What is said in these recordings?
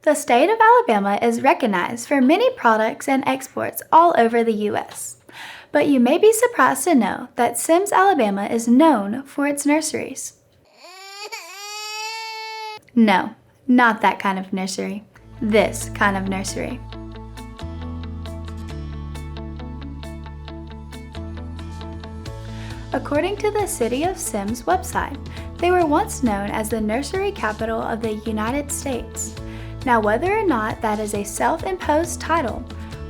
The state of Alabama is recognized for many products and exports all over the U.S. But you may be surprised to know that Semmes, Alabama is known for its nurseries. No, not that kind of nursery. This kind of nursery. According to the City of Semmes website, they were once known as the nursery capital of the United States. Now, whether or not that is a self-imposed title,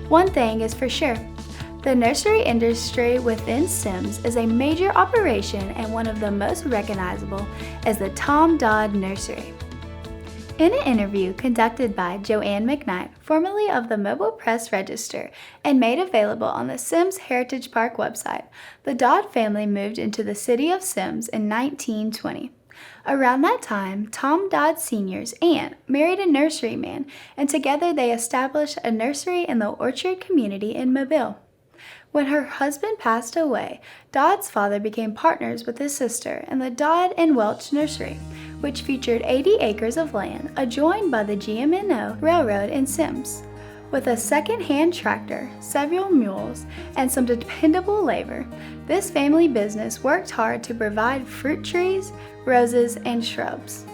one thing is for sure. The nursery industry within Semmes is a major operation, and one of the most recognizable is the Tom Dodd Nursery. In an interview conducted by Joanne McKnight, formerly of the Mobile Press Register, and made available on the Semmes Heritage Park website, the Dodd family moved into the city of Semmes in 1920. Around that time, Tom Dodd Sr.'s aunt married a nurseryman, and together they established a nursery in the Orchard community in Mobile. When her husband passed away, Dodd's father became partners with his sister in the Dodd and Welch Nursery, which featured 80 acres of land adjoined by the GM&O Railroad in Semmes. With a second-hand tractor, several mules, and some dependable labor, this family business worked hard to provide fruit trees, roses, and shrubs.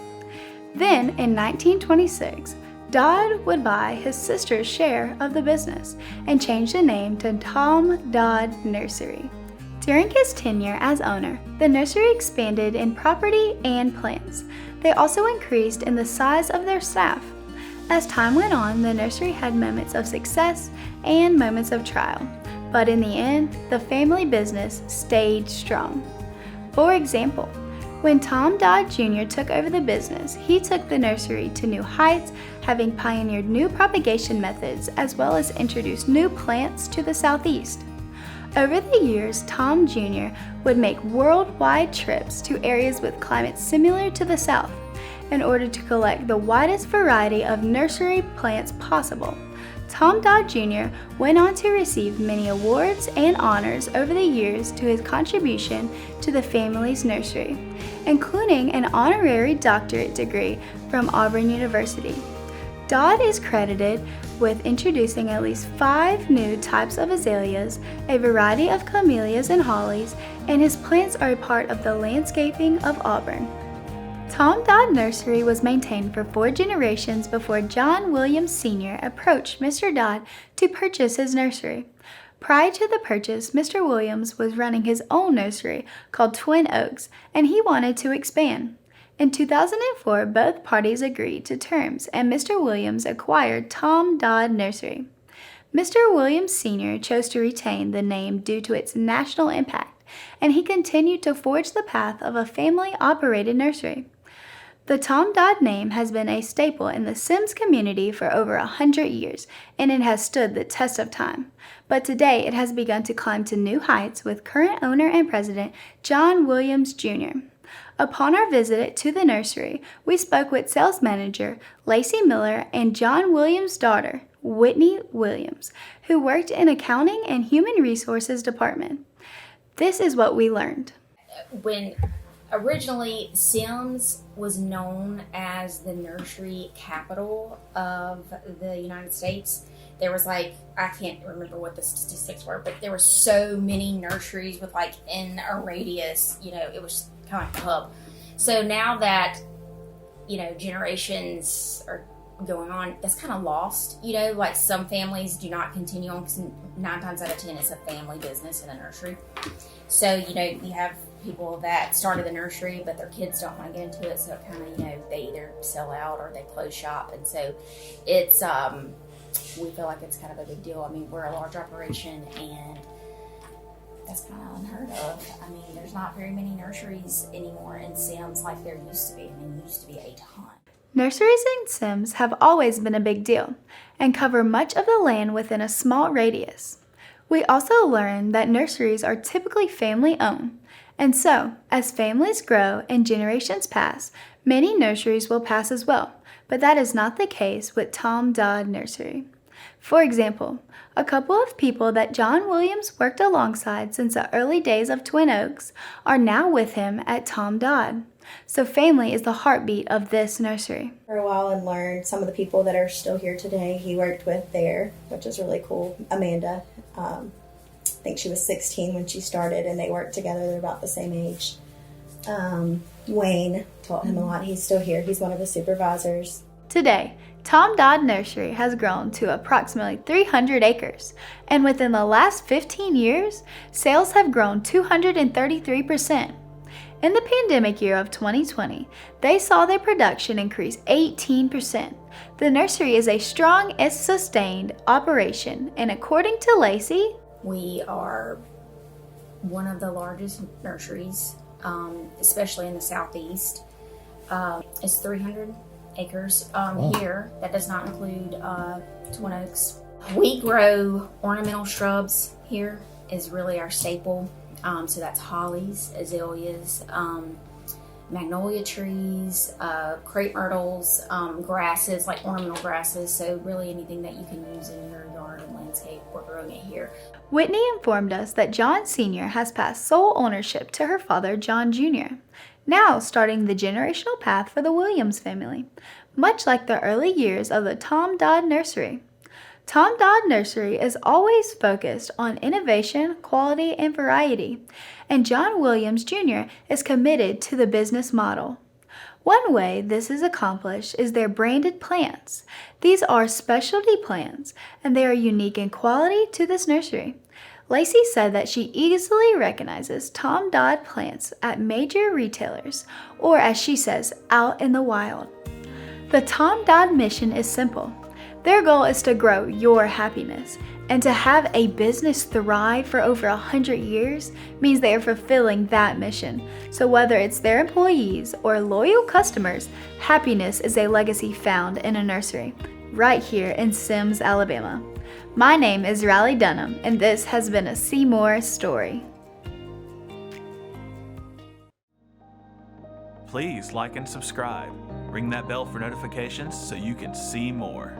Then, in 1926, Dodd would buy his sister's share of the business and change the name to Tom Dodd Nursery. During his tenure as owner, the nursery expanded in property and plants. They also increased in the size of their staff. As time went on, the nursery had moments of success and moments of trial, but in the end, the family business stayed strong. For example, when Tom Dodd Jr. took over the business, he took the nursery to new heights, having pioneered new propagation methods as well as introduced new plants to the southeast. Over the years, Tom Jr. would make worldwide trips to areas with climates similar to the South in order to collect the widest variety of nursery plants possible. Tom Dodd Jr. went on to receive many awards and honors over the years to his contribution to the family's nursery, including an honorary doctorate degree from Auburn University. Dodd is credited with introducing at least 5 new types of azaleas, a variety of camellias and hollies, and his plants are a part of the landscaping of Auburn. Tom Dodd Nursery was maintained for 4 generations before John Williams Sr. approached Mr. Dodd to purchase his nursery. Prior to the purchase, Mr. Williams was running his own nursery called Twin Oaks, and he wanted to expand. In 2004, both parties agreed to terms, and Mr. Williams acquired Tom Dodd Nursery. Mr. Williams Sr. chose to retain the name due to its national impact, and he continued to forge the path of a family-operated nursery. The Tom Dodd name has been a staple in the Semmes community for over 100 years, and it has stood the test of time. But today, it has begun to climb to new heights with current owner and president John Williams Jr. Upon our visit to the nursery, we spoke with sales manager Lacey Miller and John Williams' daughter, Whitney Williams, who worked in accounting and human resources department. This is what we learned. When originally Semmes was known as the nursery capital of the United States, there was I can't remember what the statistics were, but there were so many nurseries with in a radius, it was kind of like a hub. So now that, generations are going on, that's kind of lost, some families do not continue on because 9 times out of 10 it's a family business in a nursery. So, you have people that started the nursery, but their kids don't want to get into it. So it kind of, they either sell out or they close shop. And so it's, we feel like it's kind of a big deal. I mean, we're a large operation and that's kind of unheard of. I mean, there's not very many nurseries anymore in Semmes like there used to be. I mean, there used to be a ton. Nurseries in Semmes have always been a big deal and cover much of the land within a small radius. We also learned that nurseries are typically family-owned, and so, as families grow and generations pass, many nurseries will pass as well, but that is not the case with Tom Dodd Nursery. For example, a couple of people that John Williams worked alongside since the early days of Twin Oaks are now with him at Tom Dodd. So family is the heartbeat of this nursery. For a while and learned some of the people that are still here today. He worked with there, which is really cool. Amanda, I think she was 16 when she started, and they worked together. They're about the same age. Wayne taught him a lot. He's still here. He's one of the supervisors. Today, Tom Dodd Nursery has grown to approximately 300 acres, and within the last 15 years, sales have grown 233%. In the pandemic year of 2020, they saw their production increase 18%. The nursery is a strong and sustained operation, and according to Lacey, we are one of the largest nurseries, especially in the southeast. It's 300 acres here. That does not include Twin Oaks. We grow ornamental shrubs here, is really our staple. So that's hollies, azaleas, magnolia trees, crepe myrtles, grasses, like ornamental grasses. So really anything that you can use in your yard and landscape, we're growing it here. Whitney informed us that John Sr. has passed sole ownership to her father, John Jr., now starting the generational path for the Williams family, much like the early years of the Tom Dodd Nursery. Tom Dodd Nursery is always focused on innovation, quality, and variety, and John Williams Jr. is committed to the business model. One way this is accomplished is their branded plants. These are specialty plants, and they are unique in quality to this nursery. Lacey said that she easily recognizes Tom Dodd plants at major retailers, or as she says, out in the wild. The Tom Dodd mission is simple. Their goal is to grow your happiness, and to have a business thrive for over 100 years means they are fulfilling that mission. So whether it's their employees or loyal customers, happiness is a legacy found in a nursery, right here in Semmes, Alabama. My name is Riley Dunham, and this has been a Seymour story. Please like and subscribe. Ring that bell for notifications so you can see more.